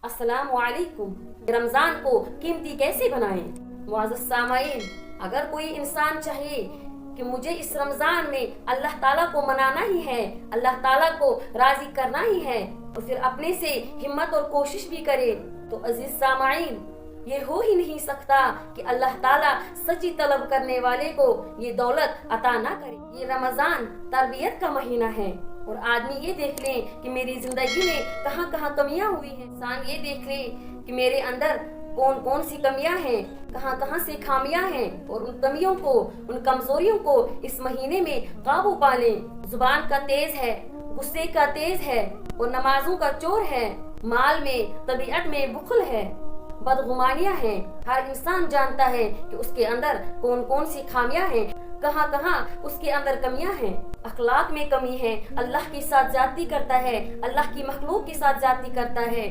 अस्सलामु अलैकुम। रमजान को कीमती कैसे बनाएं? मुअज़्ज़ज़ सामाईन, अगर कोई इंसान चाहे कि मुझे इस रमजान में अल्लाह ताला को मनाना ही है, अल्लाह ताला को राजी करना ही है, और फिर अपने से हिम्मत और कोशिश भी करे, तो अजीज सामाईन, ये हो ही नहीं सकता कि अल्लाह ताला सच्ची तलब करने वाले को ये दौलत अता ना करे। ये रमजान तरबियत का महीना है, और आदमी ये देख ले कि मेरी जिंदगी में कहाँ कहाँ कमियां हुई हैं। इंसान ये देख ले कि मेरे अंदर कौन कौन सी कमियां हैं, कहाँ कहाँ से खामियां हैं, और उन कमियों को, उन कमजोरियों को इस महीने में काबू पा लें। जुबान का तेज है, गुस्से का तेज है, और नमाजों का चोर है। माल में, तबीयत में बुखल है, बदगुमानियां हैं। हर इंसान जानता है कि उसके अंदर कौन कौन सी खामियां हैं, कहाँ कहाँ उसके अंदर कमियां हैं। अखलाक में कमी है, अल्लाह के साथ जाती करता है, अल्लाह की मखलूक के साथ जाती करता है।